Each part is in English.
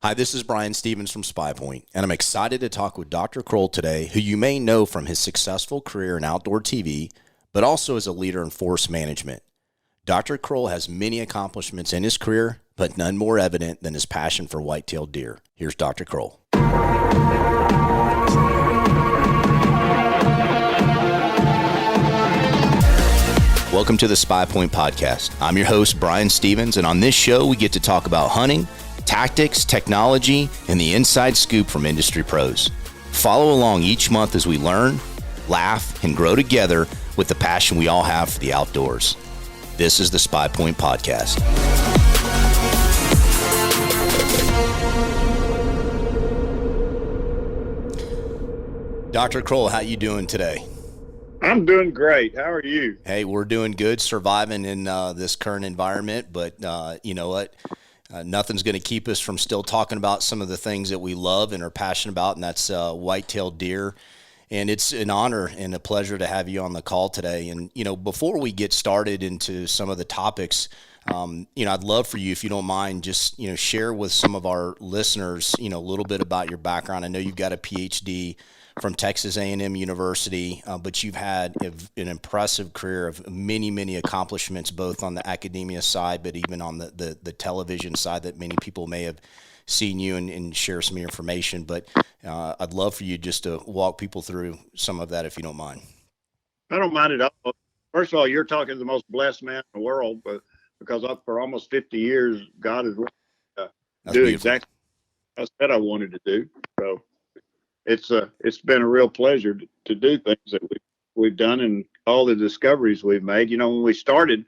Hi, this is Brian Stevens from SPYPOINT, and I'm excited to talk with Dr. Kroll today, who you may know from his successful career in outdoor TV, but also as a leader in forest management. Dr. Kroll has many accomplishments in his career, but none more evident than his passion for white-tailed deer. Here's Dr. Kroll. Welcome to the SPYPOINT Podcast. I'm your host, Brian Stevens, and on this show, we get to talk about hunting, tactics, technology, and the inside scoop from industry pros. Follow along each month as we learn, laugh, and grow together with the passion we all have for the outdoors. This is the SPYPOINT Podcast. Dr. Kroll, how you doing today? I'm doing great. How are you? Hey, we're doing good, surviving in this current environment, but you know what? Nothing's going to keep us from still talking about some of the things that we love and are passionate about, and that's white-tailed deer. And it's an honor and a pleasure to have you on the call today. And, you know, before we get started into some of the topics, you know, I'd love for you, if you don't mind, just, you know, share with some of our listeners, you know, a little bit about your background. I know you've got a PhD from Texas A&M University, but you've had an impressive career of many, many accomplishments, both on the academia side, but even on the television side that many people may have seen you and share some information. But I'd love for you just to walk people through some of that, if you don't mind. I don't mind at all. First of all, you're talking to the most blessed man in the world, but because for almost 50 years, God has do exactly what I said I wanted to do. So it's been a real pleasure to do things that we've done and all the discoveries we've made. You know, when we started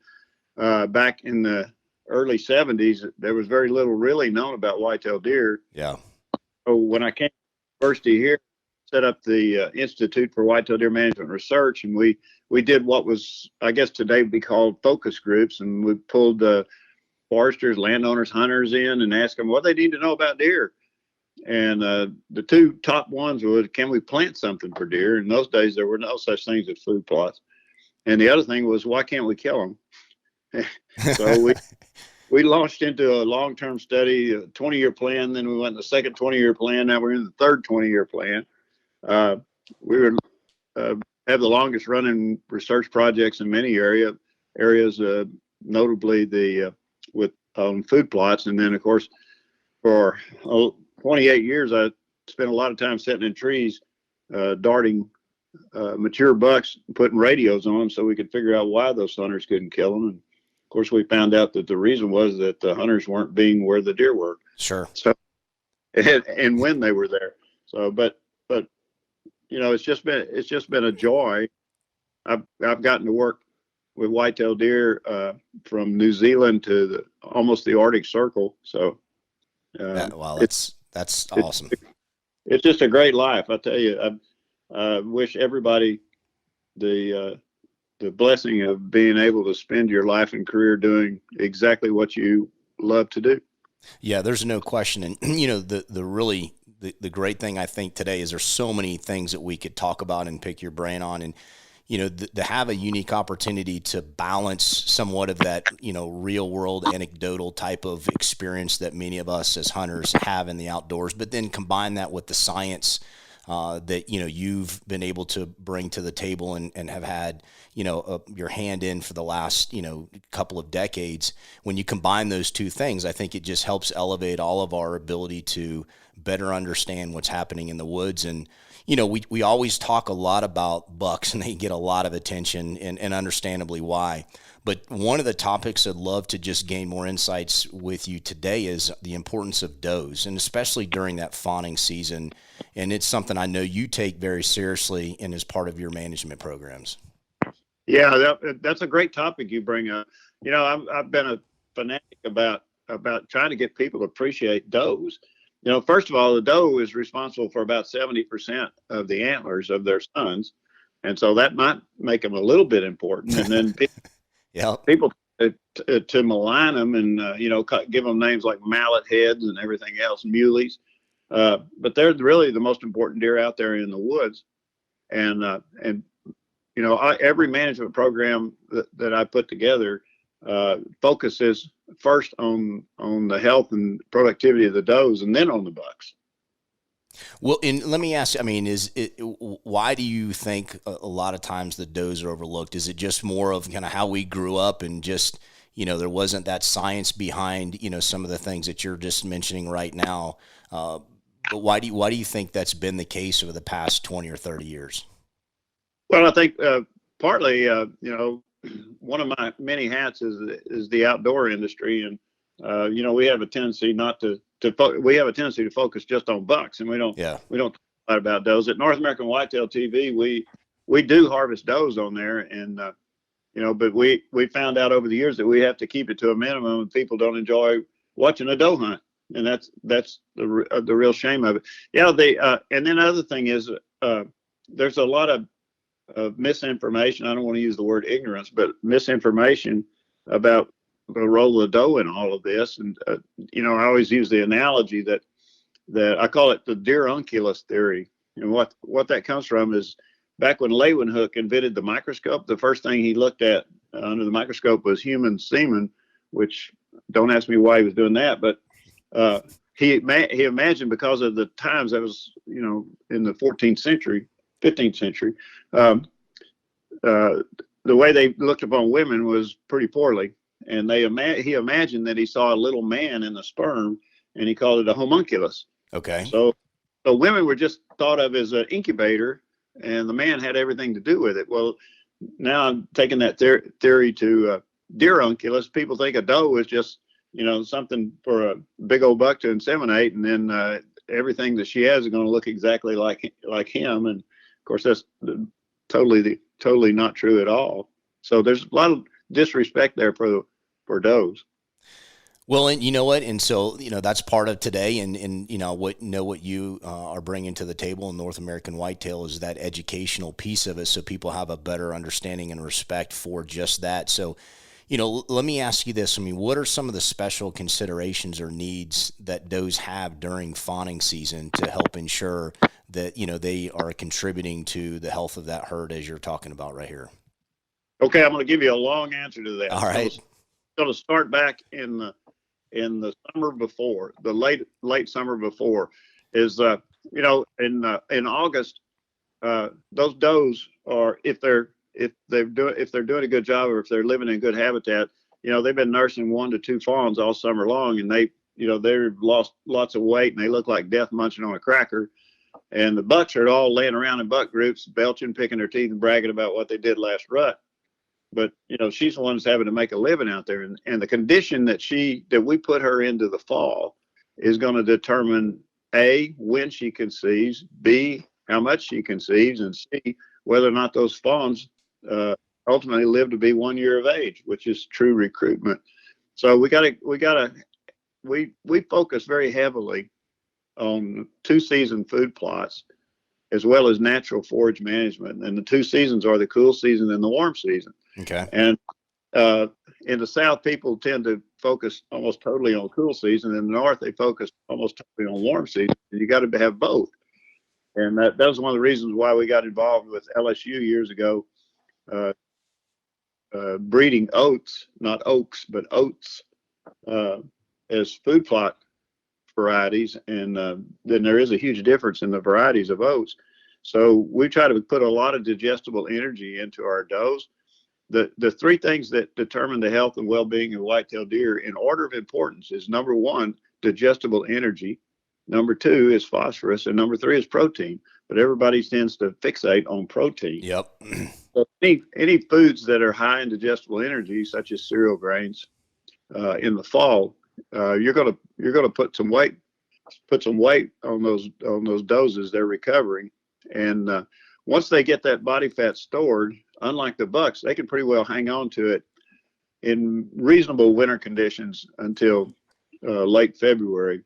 back in the early 70s, there was very little really known about white-tailed deer. Yeah. So when I came to the university here, set up the Institute for White-tailed Deer Management Research, and we did what was, I guess today would be called focus groups, and we pulled foresters, landowners, hunters in and asked them what they need to know about deer. And the two top ones was, can we plant something for deer? In those days, there were no such things as food plots. And the other thing was, why can't we kill them? So we launched into a long-term study, a 20-year plan. Then we went in the second 20-year plan. Now we're in the third 20-year plan. We were have the longest running research projects in many areas, notably with food plots. And then, of course, for 28 years, I spent a lot of time sitting in trees, darting mature bucks, putting radios on them so we could figure out why those hunters couldn't kill them. And of course, we found out that the reason was that the hunters weren't being where the deer were. Sure. So, and when they were there. So, but you know, it's just been a joy. I've gotten to work with white-tailed deer from New Zealand to almost the Arctic Circle. So, wow, that's awesome. It's just a great life. I tell you, I wish everybody the blessing of being able to spend your life and career doing exactly what you love to do. Yeah, there's no question. And, you know, the great thing I think today is there's so many things that we could talk about and pick your brain on. And, you know, to have a unique opportunity to balance somewhat of that, you know, real world anecdotal type of experience that many of us as hunters have in the outdoors, but then combine that with the science that, you know, you've been able to bring to the table and have had, you know, your hand in for the last, you know, couple of decades. When you combine those two things, I think it just helps elevate all of our ability to better understand what's happening in the woods. And, you know, we always talk a lot about bucks, and they get a lot of attention, and understandably why. But one of the topics I'd love to just gain more insights with you today is the importance of does, and especially during that fawning season. And it's something I know you take very seriously and as part of your management programs. Yeah, that's a great topic you bring up. You know, I've been a fanatic about trying to get people to appreciate does. You know, first of all, the doe is responsible for about 70% of the antlers of their sons. And so that might make them a little bit important. And then people to malign them and, you know, give them names like mallet heads and everything else, muleys. But they're really the most important deer out there in the woods. And you know, every management program that I put together focuses first on the health and productivity of the does, and then on the bucks. Well, and let me ask, I mean, why do you think a lot of times the does are overlooked? Is it just more of kind of how we grew up and just, there wasn't that science behind, some of the things that you're just mentioning right now? But why do you think that's been the case over the past 20 or 30 years? Well, I think partly, one of my many hats is the outdoor industry, and we have a tendency to focus just on bucks, and we don't talk a lot about does. At North American Whitetail TV, we do harvest does on there, and but we found out over the years that we have to keep it to a minimum, and people don't enjoy watching a doe hunt, and that's the real shame of it. Yeah, and then other thing is there's a lot of misinformation. I don't want to use the word ignorance, but misinformation about the role of the doe in all of this. And I always use the analogy that I call it the deer unculus theory. And what that comes from is back when Leeuwenhoek invented the microscope, the first thing he looked at under the microscope was human semen, which don't ask me why he was doing that, but he imagined, because of the times that was in the 14th century, 15th century, the way they looked upon women was pretty poorly. And he imagined that he saw a little man in the sperm, and he called it a homunculus. Okay. So women were just thought of as an incubator, and the man had everything to do with it. Well, now I'm taking that theory to deer unculus. People think a doe is just, something for a big old buck to inseminate, and then everything that she has is going to look exactly like him. And of course, that's totally not true at all. So there's a lot of disrespect there for does. Well, and you know what? And so, that's part of today. And what you are bringing to the table in North American Whitetail is that educational piece of it, so people have a better understanding and respect for just that. So, let me ask you this. I mean, what are some of the special considerations or needs that does have during fawning season to help ensure that, they are contributing to the health of that herd, as you're talking about right here? Okay, I'm going to give you a long answer to that. All right. I'm going to start back in the summer before, the late summer before, is in August, those does are, if they're doing a good job, or if they're living in good habitat, they've been nursing 1 to 2 fawns all summer long, and they've lost lots of weight, and they look like death munching on a cracker. And the bucks are all laying around in buck groups, belching, picking their teeth, and bragging about what they did last rut. But she's the one that's having to make a living out there, and the condition that we put her into the fall is going to determine A, when she conceives, B, how much she conceives, and C, whether or not those fawns ultimately live to be 1 year of age, which is true recruitment. So we focus very heavily on 2-season food plots, as well as natural forage management. And the 2 seasons are the cool season and the warm season. Okay. And in the South, people tend to focus almost totally on cool season. In the North, they focus almost totally on warm season. You got to have both. And that was one of the reasons why we got involved with LSU years ago, breeding oats, not oaks, but oats, as food plot varieties. And then there is a huge difference in the varieties of oats. So we try to put a lot of digestible energy into our does. The 3 things that determine the health and well-being of whitetail deer in order of importance is, number 1, digestible energy. Number 2 is phosphorus, and number 3 is protein. But everybody tends to fixate on protein. Yep. So any foods that are high in digestible energy, such as cereal grains, in the fall, you're gonna put some weight on those doses they're recovering, and once they get that body fat stored, unlike the bucks, they can pretty well hang on to it in reasonable winter conditions until late February.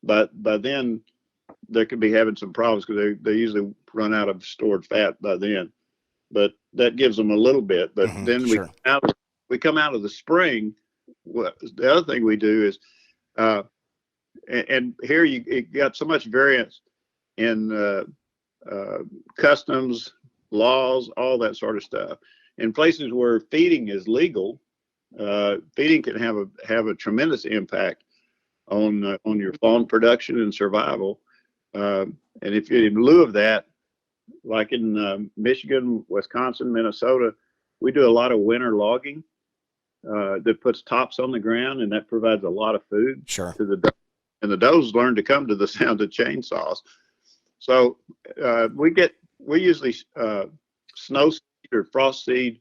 But by then, they could be having some problems, because they usually run out of stored fat by then. But that gives them a little bit. But then sure. we come out of the spring. The other thing we do is, and here you got so much variance in customs, laws, all that sort of stuff. in places where feeding is legal, feeding can have a tremendous impact on your fawn production and survival. And if in lieu of that, like in Michigan, Wisconsin, Minnesota, we do a lot of winter logging that puts tops on the ground, and that provides a lot of food Sure. to the doe. And the does learn to come to the sound of chainsaws. So we usually snow seed or frost seed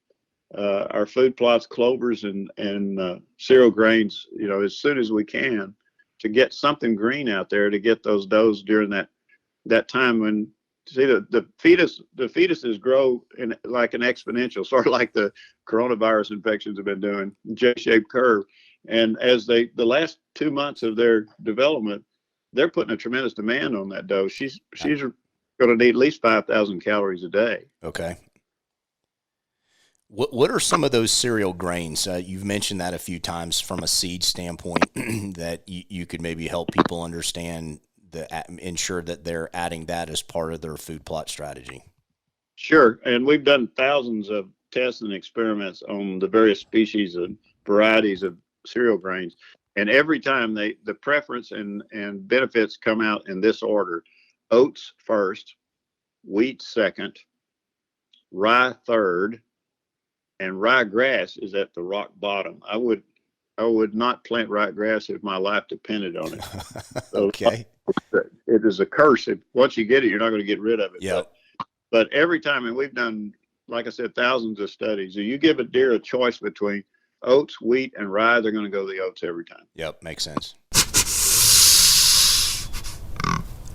our food plots, clovers and cereal grains, as soon as we can, to get something green out there to get those does during that time when, see, the fetuses grow in like an exponential, sort of like the coronavirus infections have been doing, J-shaped curve. And as the last 2 months of their development, they're putting a tremendous demand on that doe. She's going to need at least 5,000 calories a day. Okay. What are some of those cereal grains? You've mentioned that a few times from a seed standpoint that you could maybe help people understand, ensure that they're adding that as part of their food plot strategy. Sure. And we've done thousands of tests and experiments on the various species and varieties of cereal grains. And every time the preference and benefits come out in this order: oats first, wheat second, rye third, and ryegrass is at the rock bottom. I would not plant ryegrass if my life depended on it. So Okay. It is a curse. Once you get it, you're not going to get rid of it. Yeah. But every time, and we've done, like I said, thousands of studies. So you give a deer a choice between oats, wheat, and rye, they're going to go the oats every time. Yep, makes sense.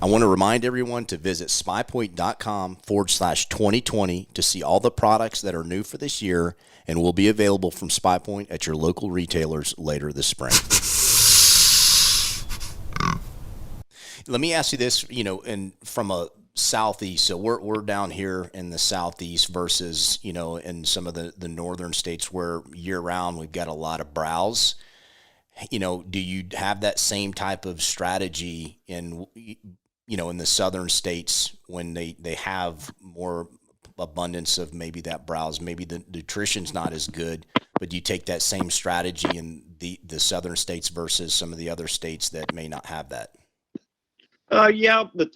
I want to remind everyone to visit SPYPOINT.com/2020 to see all the products that are new for this year and will be available from SPYPOINT at your local retailers later this spring. Let me ask you this, and from a Southeast, so we're down here in the Southeast versus, in some of the northern states where year round we've got a lot of browse. Do you have that same type of strategy in the southern states when they have more abundance of maybe that browse, maybe the nutrition's not as good, but do you take that same strategy in the southern states versus some of the other states that may not have that? Yeah, but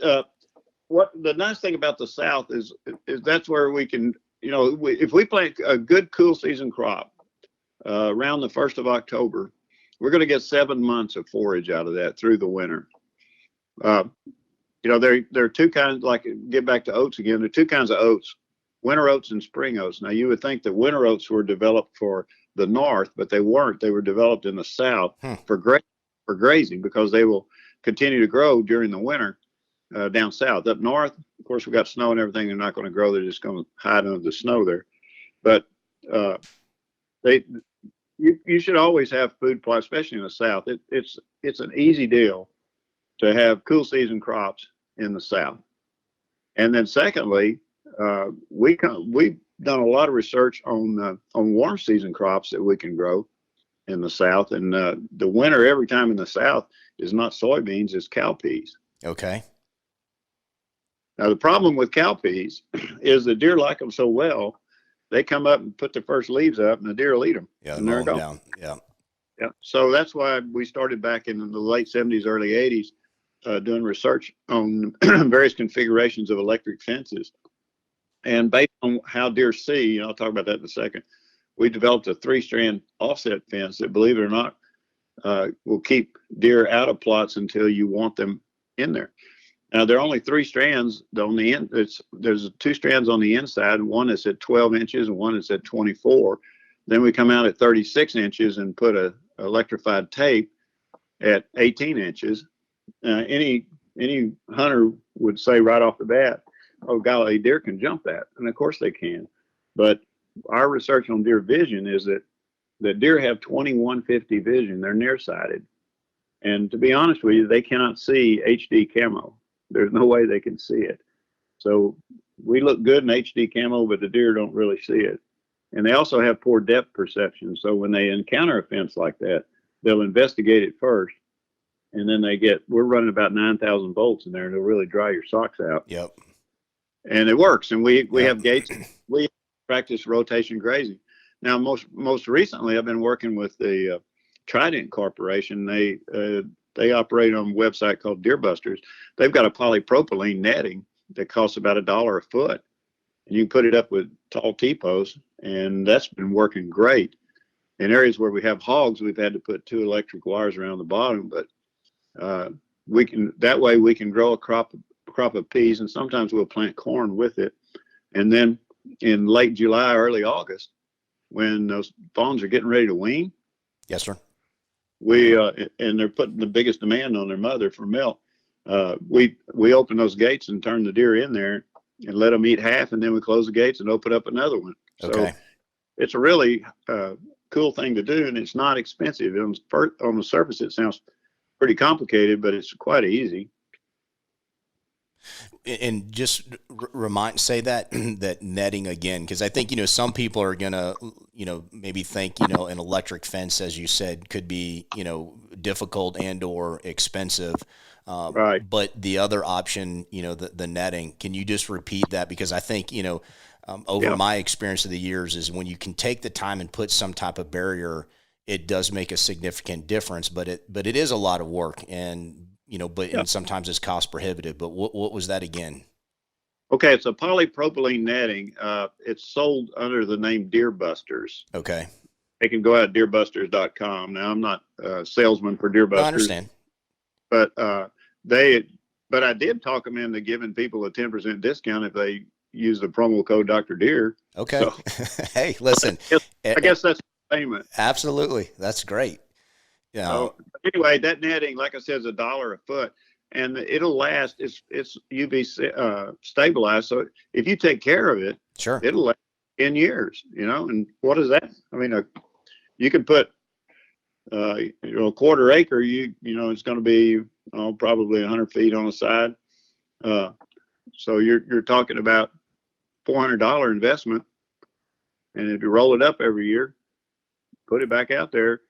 what the nice thing about the South is that's where we can, if we plant a good cool season crop around the 1st of October, we're going to get 7 months of forage out of that through the winter. There are two kinds, like, get back to oats again, there are two kinds of oats, winter oats and spring oats. Now, you would think that winter oats were developed for the North, but they weren't. They were developed in the South for grazing, because they will continue to grow during the winter down south. Up north, of course, we've got snow and everything. They're not going to grow. They're just going to hide under the snow there. But you should always have food plots, especially in the South. It's an easy deal to have cool season crops in the South. And then secondly, we've done a lot of research on warm season crops that we can grow in the South. And the winter every time in the South is not soybeans, it's cowpeas. Okay. Now, the problem with cowpeas is the deer like them so well, they come up and put their first leaves up, and the deer will eat them. Yeah, and they're gone. Down. Yeah. Yeah. So that's why we started back in the late 70s, early 80s, doing research on various configurations of electric fences. And based on how deer see, and I'll talk about that in a second, we developed a 3-strand offset fence that, believe it or not, will keep deer out of plots until you want them in there. Now, there are only 3 strands on the end. There's 2 strands on the inside, and one is at 12 inches and one is at 24. Then we come out at 36 inches and put a electrified tape at 18 inches. Any hunter would say right off the bat, oh, golly, deer can jump that. And of course they can. But our research on deer vision is that deer have 2150 vision. They're nearsighted. And to be honest with you, they cannot see HD camo. There's no way they can see it. So we look good in HD camo, but the deer don't really see it. And they also have poor depth perception. So when they encounter a fence like that, they'll investigate it first. And then we're running about 9,000 volts in there, and it'll really dry your socks out. Yep. And it works. And we have gates. We practice rotation grazing. Now, most recently, I've been working with the Trident Corporation. They operate on a website called Deer Busters. They've got a polypropylene netting that costs about $1 a foot, and you can put it up with tall T-posts, and that's been working great. In areas where we have hogs, we've had to put 2 electric wires around the bottom, but we can grow a crop of peas, and sometimes we'll plant corn with it. And then in late July, early August, when those fawns are getting ready to wean, yes, sir, and they're putting the biggest demand on their mother for milk, we open those gates and turn the deer in there and let them eat half, and then we close the gates and open up another one. Okay. So it's a really cool thing to do, and it's not expensive. On the surface, it sounds pretty complicated, but it's quite easy. And just say that that netting again, because I think, some people are gonna, maybe think, an electric fence, as you said, could be, difficult and or expensive. Right. But the other option, the netting, can you just repeat that? Because I think, over my experience of the years is when you can take the time and put some type of barrier, it does make a significant difference, but it is a lot of work, and and sometimes it's cost prohibitive. But what was that again? Okay, it's a polypropylene netting. It's sold under the name Deer Busters. Okay. They can go out at deerbusters.com. Now, I'm not a salesman for Deer Busters. I understand. But I did talk them into giving people a 10% discount if they use the promo code Dr. Deer. Okay. So, hey, listen. I guess that's payment. Absolutely. That's great. Yeah. So, anyway, that netting, like I said, is $1 a foot, and it'll last. It's UV stabilized, so if you take care of it, sure, it'll last 10 years. And what is that? I mean, you can put a quarter acre. It's going to be probably 100 feet on the side. So you're talking about $400 investment, and if you roll it up every year, put it back out there.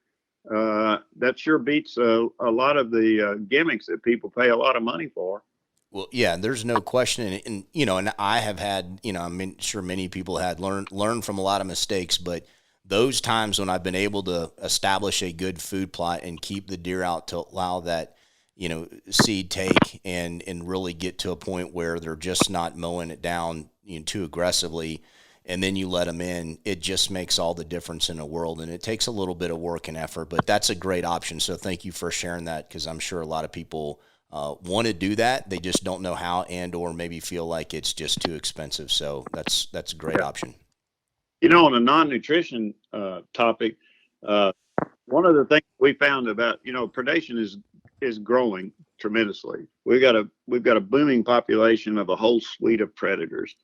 That sure beats a lot of the gimmicks that people pay a lot of money for. Well, yeah, there's no question. And I have had, I'm sure many people had learned from a lot of mistakes, but those times when I've been able to establish a good food plot and keep the deer out to allow that, seed take and really get to a point where they're just not mowing it down, too aggressively, and then you let them in, it just makes all the difference in the world. And it takes a little bit of work and effort, but that's a great option. So thank you for sharing that, because I'm sure a lot of people want to do that. They just don't know how, and or maybe feel like it's just too expensive. So that's a great option. On a non-nutrition topic, one of the things we found about, predation is growing tremendously. We've got a booming population of a whole suite of predators.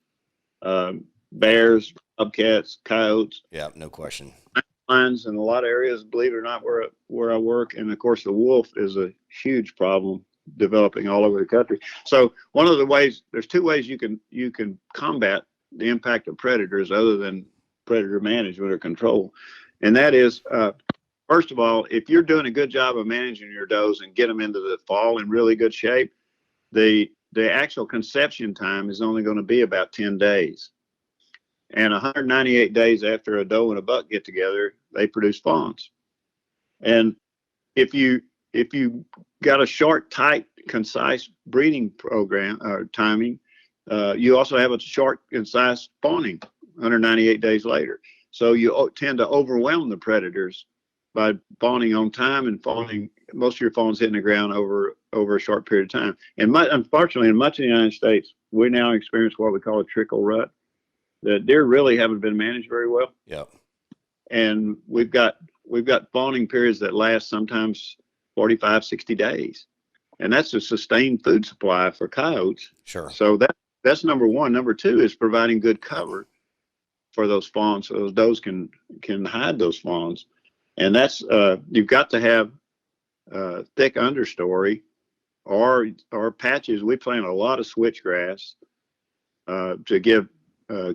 Bears, bobcats, coyotes. Yeah, no question. Lions in a lot of areas, believe it or not, where I work. And of course, the wolf is a huge problem developing all over the country. So one of the ways, there's 2 ways you can combat the impact of predators other than predator management or control. And that is, first of all, if you're doing a good job of managing your does and get them into the fall in really good shape, the actual conception time is only going to be about 10 days. And 198 days after a doe and a buck get together, they produce fawns. And if you got a short, tight, concise breeding program or timing, you also have a short, concise fawning 198 days later. So you tend to overwhelm the predators by fawning on time and fawning most of your fawns hitting the ground over a short period of time. And unfortunately, in much of the United States, we now experience what we call a trickle rut. The deer really haven't been managed very well. Yeah. And we've got fawning periods that last sometimes 45, 60 days. And that's a sustained food supply for coyotes. Sure. So that's number one. Number 2 is providing good cover for those fawns so those does can hide those fawns. And that's you've got to have thick understory or patches. We plant a lot of switchgrass to give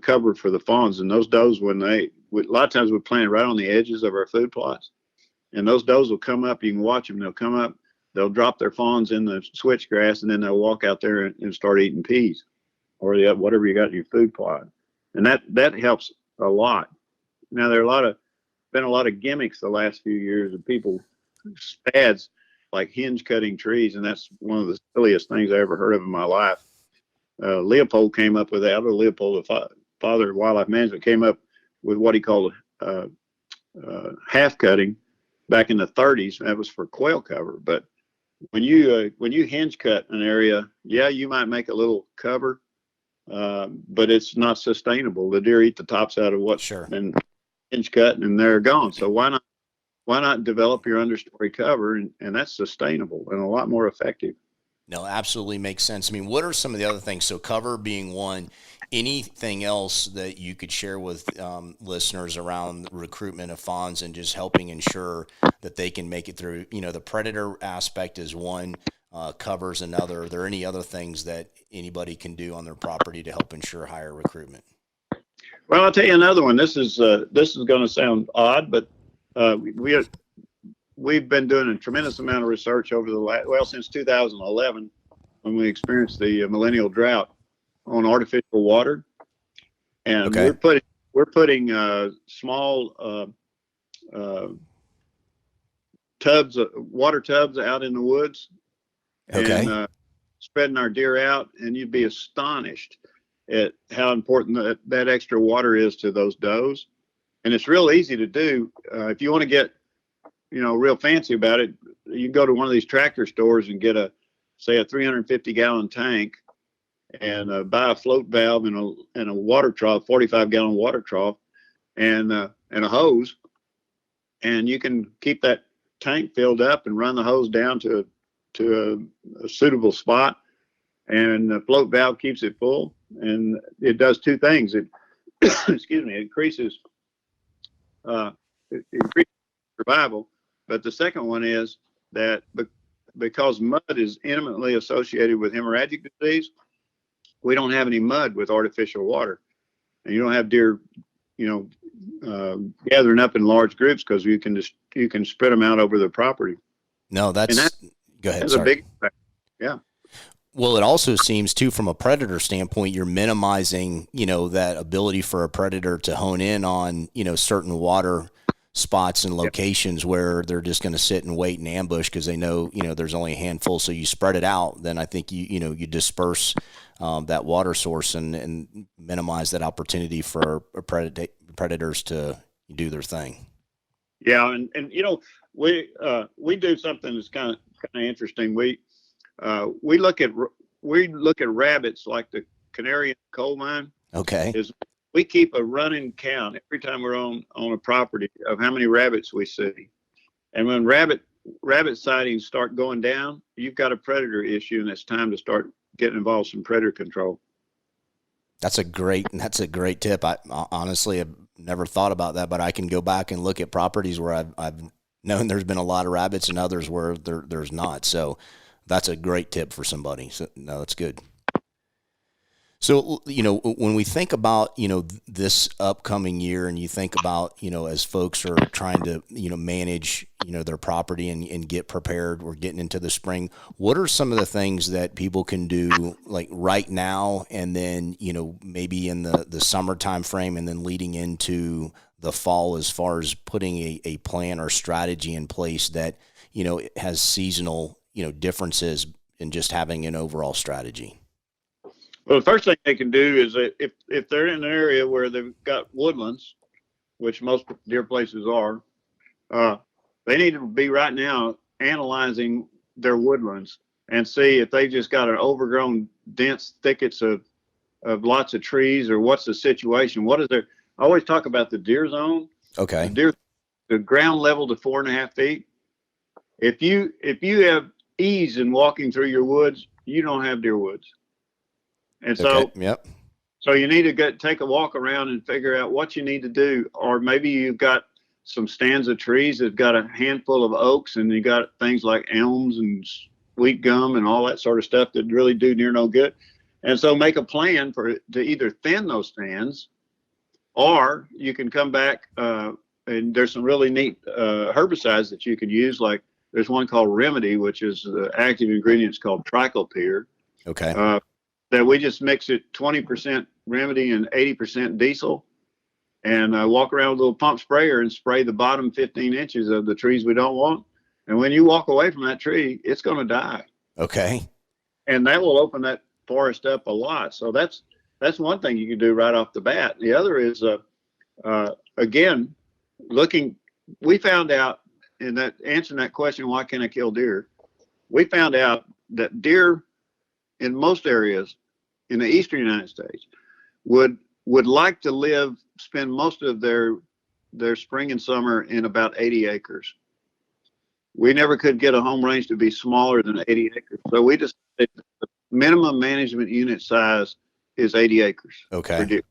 cover for the fawns, and those does, a lot of times we plant right on the edges of our food plots, and those does will come up. You can watch them. They'll come up, they'll drop their fawns in the switchgrass, and then they'll walk out there and start eating peas or whatever you got in your food plot. And that helps a lot. Now there are been a lot of gimmicks the last few years of people fads like hinge cutting trees, and that's one of the silliest things I ever heard of in my life. Leopold came up with that, or Leopold, the father of wildlife management, came up with what he called half cutting back in the 30s. That was for quail cover. But when you hinge cut an area, yeah, you might make a little cover, but it's not sustainable. The deer eat the tops out of what's Sure. been hinge cut, and they're gone. So why not develop your understory cover, and that's sustainable and a lot more effective. No, absolutely makes sense. I mean, what are some of the other things? So cover being one, anything else that you could share with listeners around recruitment of fawns and just helping ensure that they can make it through? You know, the predator aspect is one, covers another. Are there any other things that anybody can do on their property to help ensure higher recruitment? Well, I'll tell you another one. This is going to sound odd, but we've been doing a tremendous amount of research over since 2011, when we experienced the millennial drought, on artificial water, and we're putting small water tubs out in the woods, and spreading our deer out, and you'd be astonished at how important that extra water is to those does. And it's real easy to do. If you want to get, real fancy about it, you can go to one of these tractor stores and get a 350-gallon tank, and buy a float valve and a water trough, 45-gallon water trough, and a hose, and you can keep that tank filled up and run the hose down to a suitable spot, and the float valve keeps it full, and it does two things. It increases survival, but the second one is that because mud is intimately associated with hemorrhagic disease, we don't have any mud with artificial water, and you don't have deer, gathering up in large groups, because you can spread them out over the property. No, go ahead. That's sorry. a big effect. Yeah. Well, it also seems too, from a predator standpoint, you're minimizing, that ability for a predator to hone in on, certain water spots and locations where they're just going to sit and wait and ambush because they know, there's only a handful. So you spread it out, then I think you disperse that water source and minimize that opportunity for predators to do their thing. Yeah, and we do something that's kind of interesting. We look at rabbits like the canary in the coal mine. Okay. We keep a running count every time we're on a property of how many rabbits we see. And when rabbit sightings start going down, you've got a predator issue, and it's time to start getting involved in predator control. That's a great tip. I honestly have never thought about that, but I can go back and look at properties where I've known there's been a lot of rabbits and others where there's not. So that's a great tip for somebody. So no, that's good. So, when we think about, this upcoming year, and you think about, as folks are trying to, manage, their property and get prepared, we're getting into the spring, what are some of the things that people can do like right now, and then, maybe in the summer time frame, and then leading into the fall, as far as putting a plan or strategy in place that, has seasonal, differences in just having an overall strategy? Well, the first thing they can do is if they're in an area where they've got woodlands, which most deer places are, they need to be right now analyzing their woodlands and see if they just got an overgrown, dense thickets of lots of trees, or what's the situation. I always talk about the deer zone. Okay. The ground level to 4.5 feet. If you have ease in walking through your woods, you don't have deer woods. And so, Yep. So you need to take a walk around and figure out what you need to do. Or maybe you've got some stands of trees that got a handful of oaks, and you got things like elms and sweet gum and all that sort of stuff that really do near no good. And so make a plan to either thin those stands, or you can come back, and there's some really neat herbicides that you can use. Like there's one called Remedy, which is the active ingredients called triclopyr. Okay. That we just mix it 20% Remedy and 80% diesel, and walk around with a little pump sprayer and spray the bottom 15 inches of the trees we don't want. And when you walk away from that tree, it's going to die. Okay. And that will open that forest up a lot. So that's one thing you can do right off the bat. The other is, again, we found out in that answering that question, why can't I kill deer? We found out that deer in most areas in the eastern United States would like to spend most of their spring and summer in about 80 acres. We never could get a home range to be smaller than 80 acres. So we decided the minimum management unit size is 80 acres. Okay. For deer.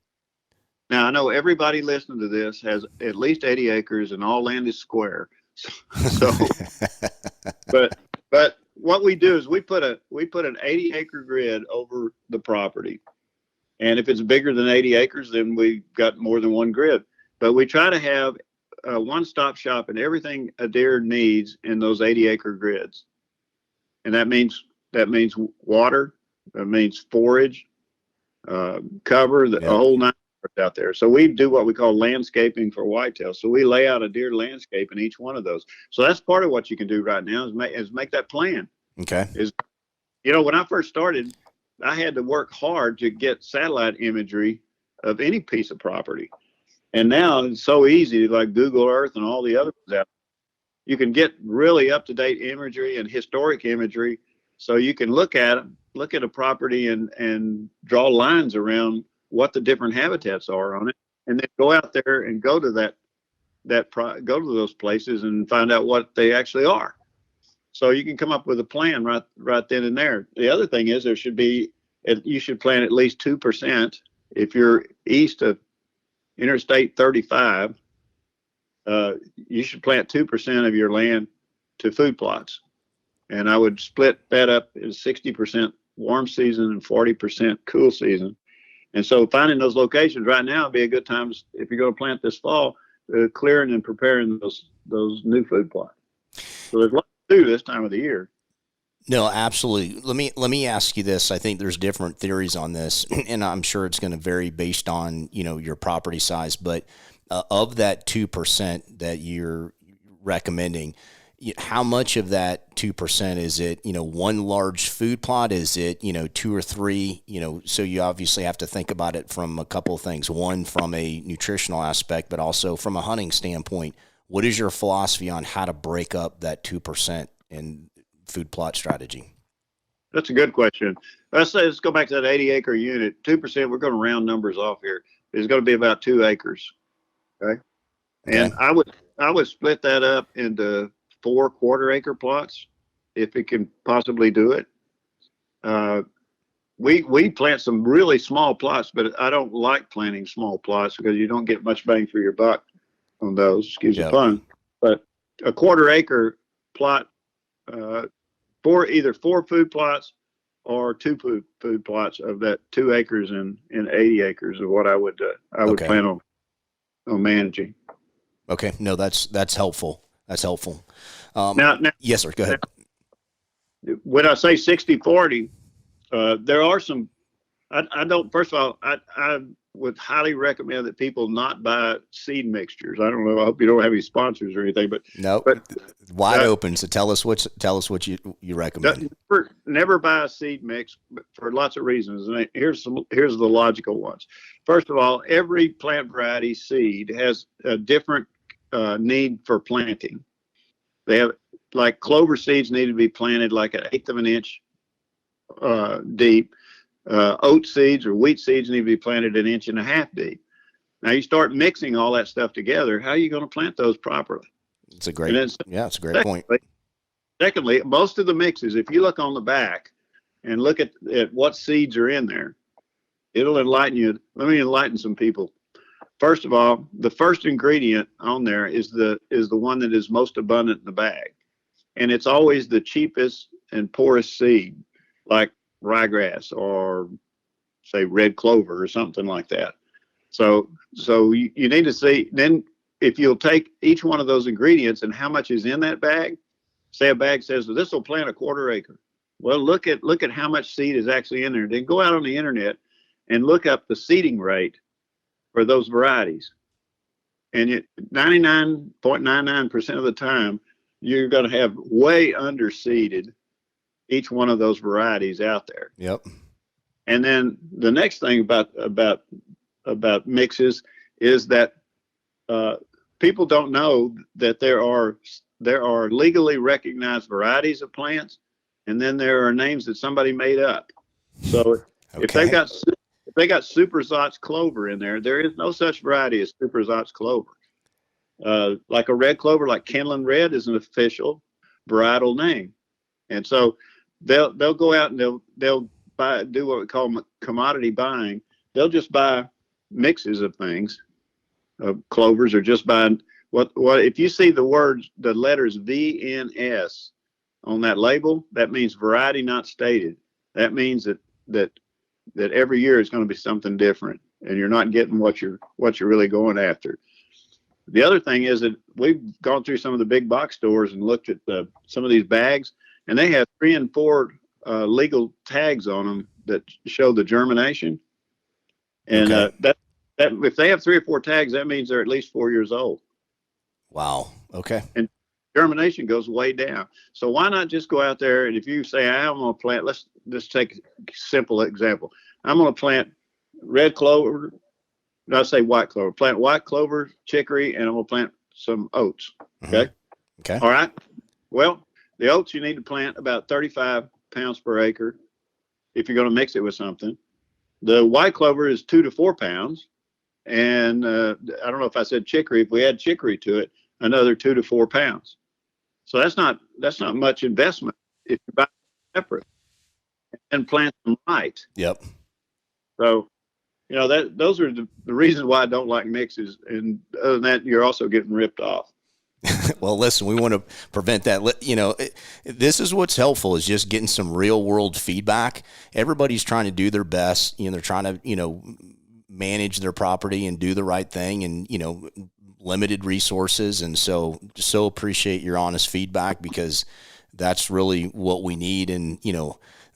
Now, I know everybody listening to this has at least 80 acres and all land is square. So, but what we do is we put an 80 acre grid over the property. And if it's bigger than 80 acres, then we got more than one grid. But we try to have a one-stop shop and everything a deer needs in those 80 acre grids. And that means water, that means forage, cover, a whole nine out there. So we do what we call landscaping for whitetail. So we lay out a deer landscape in each one of those. So that's part of what you can do right now is make that plan. Okay. When I first started, I had to work hard to get satellite imagery of any piece of property. And now it's so easy, like Google Earth and all the other ones out. You can get really up-to-date imagery and historic imagery, so you can look at a property and draw lines around what the different habitats are on it, and then go out there and go to go to those places and find out what they actually are. So you can come up with a plan right then and there. The other thing is you should plan at least 2%. If you're east of Interstate 35, you should plant 2% of your land to food plots. And I would split that up as 60% warm season and 40% cool season. And so finding those locations right now would be a good time if you're going to plant this fall, clearing and preparing those new food plots. So there's a lot to do this time of the year. No, absolutely. Let me ask you this. I think there's different theories on this, and I'm sure it's going to vary based on, your property size. But of that 2% that you're recommending, how much of that 2% is it, one large food plot? Is it, 2 or 3, so you obviously have to think about it from a couple of things. One, from a nutritional aspect, but also from a hunting standpoint. What is your philosophy on how to break up that 2% in food plot strategy? That's a good question. Let's go back to that 80 acre unit. 2%, we're going to round numbers off here. It's going to be about 2 acres. Okay. And I would split that up into 4 quarter-acre plots, if it can possibly do it. We plant some really small plots, but I don't like planting small plots because you don't get much bang for your buck on those. Excuse the pun. But a quarter-acre plot, either 4 food plots or 2 food plots of that 2 acres and 80 acres of what I would plan on managing. Okay, no, that's helpful. That's helpful. Now, yes, sir. Go ahead. When I say 60-40, there are some. First of all, I would highly recommend that people not buy seed mixtures. I don't know. I hope you don't have any sponsors or anything, but no, wide open. So tell us what you recommend. Never buy a seed mix for lots of reasons, and here's the logical ones. First of all, every plant variety seed has a different need for planting. They have, like, clover seeds need to be planted like 1/8 of an inch deep. Oat seeds or wheat seeds need to be planted 1.5 inches deep. Now you start mixing all that stuff together. How are you going to plant those properly? It's a great point. Secondly, most of the mixes, if you look on the back and look at what seeds are in there, it'll enlighten you. Let me enlighten some people. First of all, the first ingredient on there is the one that is most abundant in the bag. And it's always the cheapest and poorest seed, like ryegrass or, say, red clover or something like that. So you need to see, then if you'll take each one of those ingredients and how much is in that bag, say a bag says, well, this will plant a quarter acre. Well, look at how much seed is actually in there. Then go out on the internet and look up the seeding rate for those varieties. and 99.99% of the time, you're going to have way underseeded each one of those varieties out there. Yep. And then the next thing about mixes is that people don't know that there are legally recognized varieties of plants, and then there are names that somebody made up. So if they got Super Zotz clover in there, there is no such variety as Super Zotz clover. Like a red clover, like Kenland Red, is an official varietal name, and so they'll go out and they'll do what we call commodity buying. They'll just buy mixes of things, of clovers, or just buy what if you see the letters VNS on that label, that means variety not stated. That means that every year is going to be something different, and you're not getting what you're really going after. The other thing is that we've gone through some of the big box stores and looked at some of these bags, and they have 3 and 4 legal tags on them that show the germination. And that if they have 3 or 4 tags, that means they're at least 4 years old. Wow. Okay. And germination goes way down. So why not just go out there, and if you say, I'm going to plant, let's just take a simple example. I'm going to plant red clover, not say white clover, plant white clover, chicory, and I'm going to plant some oats. Okay. Okay. All right. Well, the oats, you need to plant about 35 pounds per acre if you're going to mix it with something. The white clover is 2 to 4 pounds. And I don't know if I said chicory. If we add chicory to it, another 2 to 4 pounds. So that's not much investment if you buy separate and plant them right. Yep. So, those are the reasons why I don't like mixes. And other than that, you're also getting ripped off. Well, listen, we want to prevent that. This is what's helpful, is just getting some real world feedback. Everybody's trying to do their best. They're trying to, manage their property and do the right thing, and, limited resources. And so appreciate your honest feedback, because that's really what we need. And,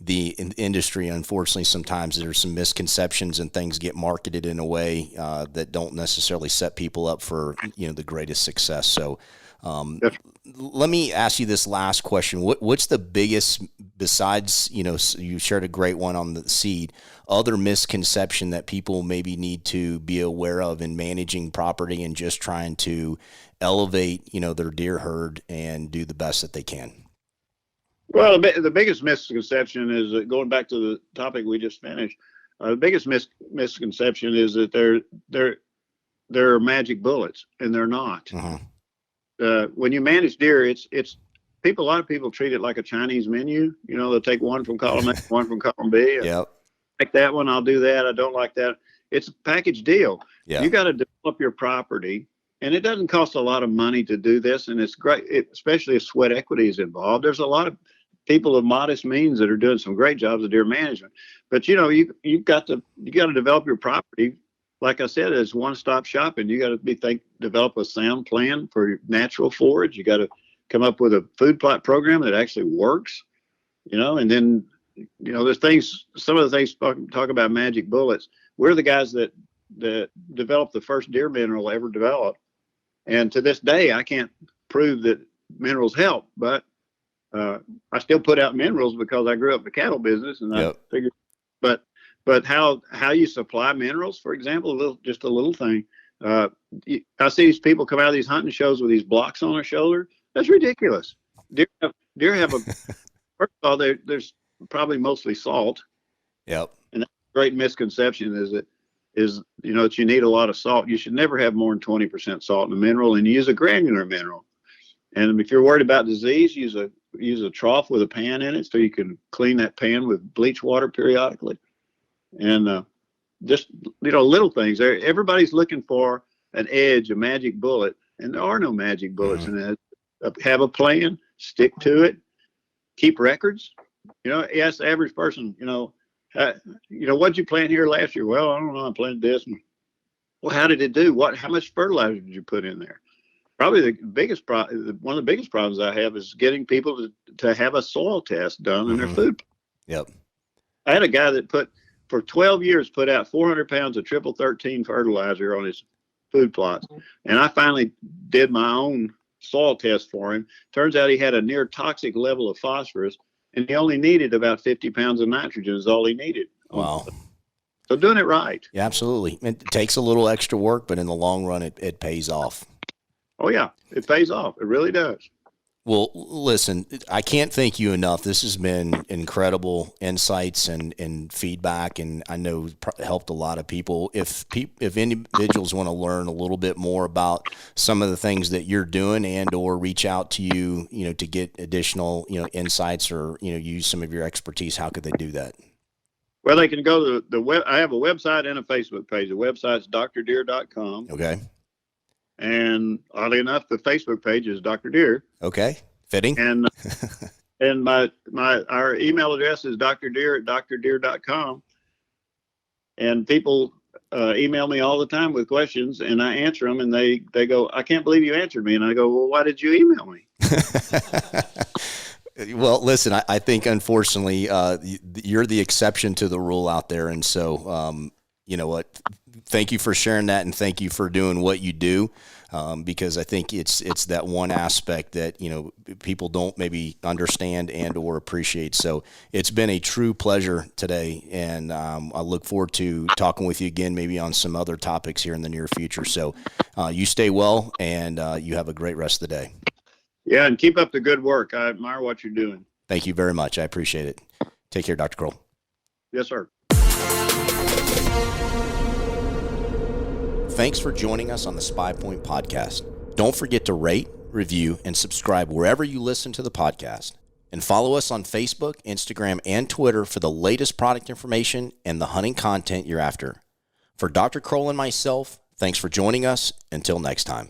the industry, unfortunately, sometimes there's some misconceptions and things get marketed in a way that don't necessarily set people up for, the greatest success. So let me ask you this last question. What's the biggest, besides, you shared a great one on the seed, other misconception that people maybe need to be aware of in managing property and just trying to elevate, their deer herd and do the best that they can? Well, the biggest misconception is that, going back to the topic we just finished, the biggest misconception is that they're magic bullets, and they're not. When you manage deer, it's a lot of people treat it like a Chinese menu. They'll take one from column A, one from column B. Yep. Like that one, I'll do that. I don't like that. It's a package deal. Yeah. You got to develop your property. And it doesn't cost a lot of money to do this, and it's great, especially if sweat equity is involved. There's a lot of people of modest means that are doing some great jobs of deer management. But you've got to develop your property. Like I said, it's one-stop shopping. You got to develop a sound plan for your natural forage. You got to come up with a food plot program that actually works. And then there's things. Some of the things talk about magic bullets. We're the guys that developed the first deer mineral ever developed. And to this day, I can't prove that minerals help, but I still put out minerals because I grew up in the cattle business, and I figured. But how you supply minerals, for example, just a little thing. I see these people come out of these hunting shows with these blocks on their shoulder. That's ridiculous. Deer have a first of all, there's probably mostly salt. Yep. And that's a great misconception that you need a lot of salt. You should never have more than 20% salt in a mineral, and use a granular mineral. And if you're worried about disease, use a trough with a pan in it, so you can clean that pan with bleach water periodically. And just little things. Everybody's looking for an edge, a magic bullet, and there are no magic bullets in it. Have a plan, stick to it, keep records. Ask the average person, what'd you plant here last year? Well, I don't know. I planted this. Well, how did it do? How much fertilizer did you put in there? Probably one of the biggest problems I have is getting people to have a soil test done in their food. Yep. I had a guy that for 12 years put out 400 pounds of triple 13 fertilizer on food plots. And I finally did my own soil test for him. Turns out he had a near toxic level of phosphorus, and he only needed about 50 pounds of nitrogen is all he needed. Wow. So doing it right. Yeah, absolutely. It takes a little extra work, but in the long run, it pays off. Oh, yeah, it pays off. It really does. Well, listen, I can't thank you enough. This has been incredible insights and feedback, and I know helped a lot of people. If individuals want to learn a little bit more about some of the things that you're doing and or reach out to you, to get additional, insights or, use some of your expertise, how could they do that? Well, they can go to the web. I have a website and a Facebook page. The website's drdeer.com. Okay. And oddly enough, the Facebook page is Dr. Deer. Okay. Fitting. And our email address is drdeer@drdeer.com. And people email me all the time with questions, and I answer them, and they go, "I can't believe you answered me." And I go, "Well, why did you email me?" Well, listen, I think unfortunately you're the exception to the rule out there, and so you know what? Thank you for sharing that, and thank you for doing what you do, because I think it's that one aspect that people don't maybe understand and or appreciate. So it's been a true pleasure today, and I look forward to talking with you again, maybe on some other topics here in the near future. So you stay well, and you have a great rest of the day. Yeah, and keep up the good work. I admire what you're doing. Thank you very much. I appreciate it. Take care, Dr. Kroll. Yes, sir. Thanks for joining us on the SPYPOINT Podcast. Don't forget to rate, review, and subscribe wherever you listen to the podcast. And follow us on Facebook, Instagram, and Twitter for the latest product information and the hunting content you're after. For Dr. Kroll and myself, thanks for joining us. Until next time.